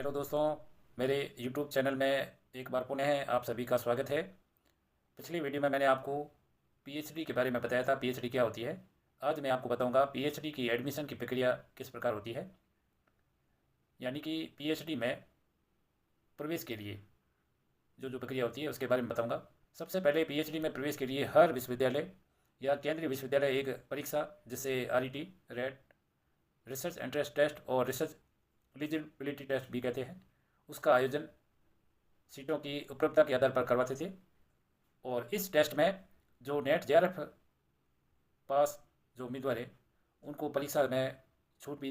Hello दोस्तों, मेरे YouTube channel में एक बार पुनः आप सभी का स्वागत है। पिछली वीडियो में मैंने आपको पीएचडी के बारे में बताया था, पीएचडी क्या होती है। आज मैं आपको बताऊंगा पीएचडी की एडमिशन की प्रक्रिया किस प्रकार होती है, यानी कि पीएचडी में प्रवेश के लिए जो जो प्रक्रिया होती है उसके बारे में बताऊंगा। सबसे पहले पीएचडी में प्रवेश के लिए हर विश्वविद्यालय या केंद्रीय विश्वविद्यालय एक परीक्षा, जिसे RET, RET, research entrance test और रिसर्च एलिजिबिलिटी टेस्ट भी कहते हैं, उसका आयोजन सीटों की उपलब्धता के आधार पर करवाते थे। और इस टेस्ट में जो नेट JRF पास जो उम्मीदवार हैं उनको परीक्षा में छूट भी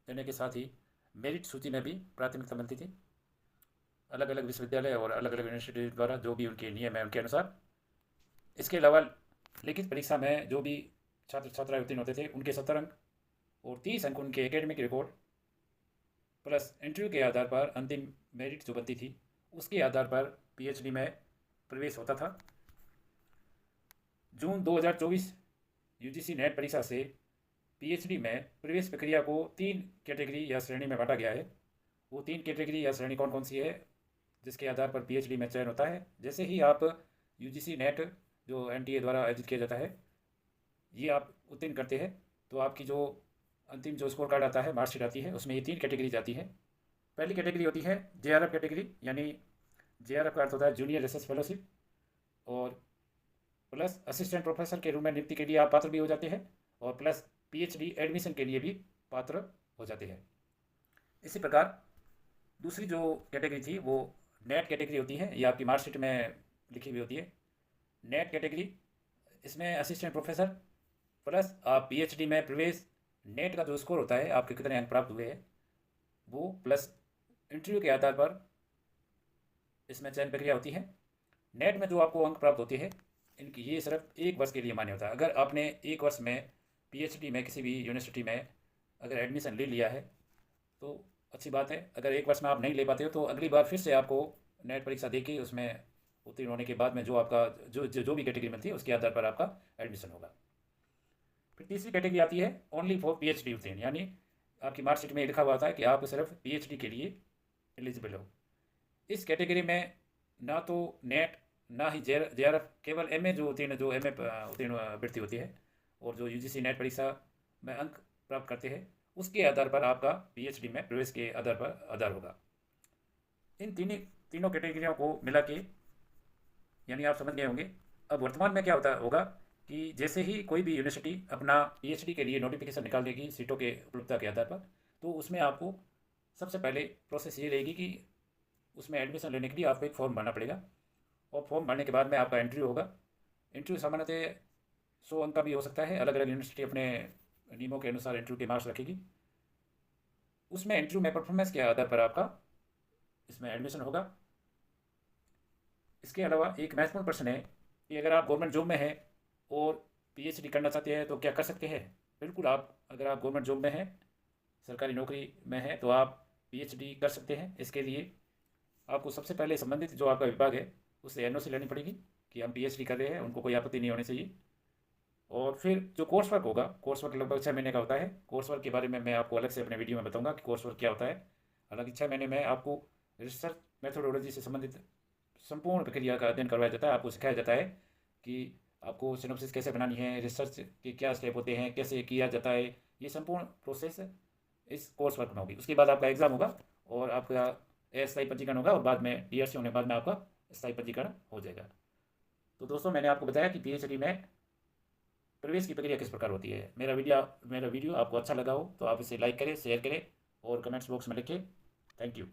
देने के साथ ही मेरिट सूची में भी प्राथमिकता मिलती थी, अलग अलग विश्वविद्यालय और अलग अलग यूनिवर्सिटी द्वारा जो भी उनके नियम है उनके अनुसार। इसके अलावा लिखित परीक्षा में जो भी छात्र छात्राएं उत्तीर्ण होते थे उनके 70 अंक और 30 अंक उनके एकेडमिक रिकॉर्ड प्लस इंटरव्यू के आधार पर अंतिम मेरिट जो बनती थी उसके आधार पर पीएचडी में प्रवेश होता था। जून 2024 यूजीसी नेट परीक्षा से पीएचडी में प्रवेश प्रक्रिया को 3 कैटेगरी या श्रेणी में बांटा गया है। वो 3 कैटेगरी या श्रेणी कौन कौन सी है जिसके आधार पर पीएचडी में चयन होता है। जैसे ही आप यूजीसी नेट जो एनटीए द्वारा आयोजित किया जाता है ये आप उत्तीर्ण करते हैं तो आपकी जो अंतिम जो स्कोर कार्ड आता है, मार्कशीट आती है, उसमें ये 3 कैटेगरीज आती है। पहली कैटेगरी होती है JRF कैटेगरी, यानी JRF का अर्थ होता है जूनियर रिसर्च फेलोशिप, और प्लस असिस्टेंट प्रोफेसर के रूप में नियुक्ति के लिए आप पात्र भी हो जाते हैं, और प्लस पीएचडी एडमिशन के लिए भी पात्र हो जाते हैं। इसी प्रकार दूसरी जो कैटेगरी थी वो नेट कैटेगरी होती है, ये आपकी मार्कशीट में लिखी हुई होती है। नेट कैटेगरी, इसमें असिस्टेंट प्रोफेसर प्लस आप पीएचडी में प्रवेश, नेट का जो स्कोर होता है आपके कितने अंक प्राप्त हुए हैं वो, प्लस इंटरव्यू के आधार पर इसमें चयन प्रक्रिया होती है। नेट में जो आपको अंक प्राप्त होते हैं इनकी ये सिर्फ 1 वर्ष के लिए मान्य होता है। अगर आपने 1 वर्ष में पीएचडी में किसी भी यूनिवर्सिटी में अगर एडमिशन ले लिया है तो अच्छी बात है। अगर 1 वर्ष में आप नहीं ले पाते हो तो अगली बार फिर से आपको नेट परीक्षा दे के उसमें उत्तीर्ण होने के बाद में जो आपका जो भी कैटेगरी मिलती है उसके आधार पर आपका एडमिशन होगा। फिर तीसरी कैटेगरी आती है ओनली फॉर पीएचडी उत्तीर्ण, यानी आपकी मार्कशीट में लिखा हुआ था कि आप सिर्फ पीएचडी के लिए एलिजिबल हो। इस कैटेगरी में ना तो नेट ना ही JRF, केवल MA जो MA उत्तीर्ण अभ्यर्थी होती है और जो यूजीसी नेट परीक्षा में अंक प्राप्त करते हैं उसके आधार पर आपका पीएचडी में प्रवेश के आधार पर आधार होगा। इन तीनों कैटेगरियों को मिला के यानी आप समझ गए होंगे। अब वर्तमान में क्या होगा कि जैसे ही कोई भी यूनिवर्सिटी अपना पीएचडी के लिए नोटिफिकेशन निकाल देगी सीटों के उपलब्धता के आधार पर, तो उसमें आपको सबसे पहले प्रोसेस ये रहेगी कि उसमें एडमिशन लेने के लिए आपको एक फॉर्म भरना पड़ेगा, और फॉर्म भरने के बाद में आपका इंटरव्यू होगा। इंटरव्यू सामान्यतः 100 अंक का भी हो सकता है, अलग अलग यूनिवर्सिटी अपने नियमों के अनुसार इंटरव्यू के मार्क्स रखेगी। उसमें इंटरव्यू में परफॉर्मेंस के आधार पर आपका इसमें एडमिशन होगा। इसके अलावा एक महत्वपूर्ण प्रश्न है कि अगर आप गवर्नमेंट जॉब में हैं और पीएचडी करना चाहते हैं तो क्या कर सकते हैं। बिल्कुल, आप अगर आप गवर्नमेंट जॉब में हैं, सरकारी नौकरी में हैं, तो आप पीएचडी कर सकते हैं। इसके लिए आपको सबसे पहले संबंधित जो आपका विभाग है उससे एनओसी लेनी पड़ेगी कि हम पीएचडी कर रहे हैं, उनको कोई आपत्ति नहीं होनी चाहिए। और फिर जो कोर्स वर्क होगा, कोर्स वर्क लगभग 6 महीने का होता है। कोर्स वर्क के बारे में मैं आपको अलग से अपने वीडियो में बताऊंगा कि कोर्स वर्क क्या होता है। हालांकि 6 महीने में आपको रिसर्च मेथोडोलॉजी से संबंधित संपूर्ण प्रक्रिया का अध्ययन करवाया जाता है। आपको सिखाया जाता है कि आपको सिनोप्सिस कैसे बनानी है, रिसर्च के क्या स्टेप होते हैं, कैसे किया जाता है, ये संपूर्ण प्रोसेस इस कोर्स वर्क में होगी। उसके बाद आपका एग्ज़ाम होगा और आपका अस्थायी पंजीकरण होगा, और बाद में DRC होने के बाद में आपका स्थायी पंजीकरण हो जाएगा। तो दोस्तों, मैंने आपको बताया कि पीएचडी में प्रवेश की प्रक्रिया किस प्रकार होती है। मेरा वीडियो आपको अच्छा लगा हो तो आप इसे लाइक करें, शेयर करें और कमेंट्स बॉक्स में लिखें। Thank you.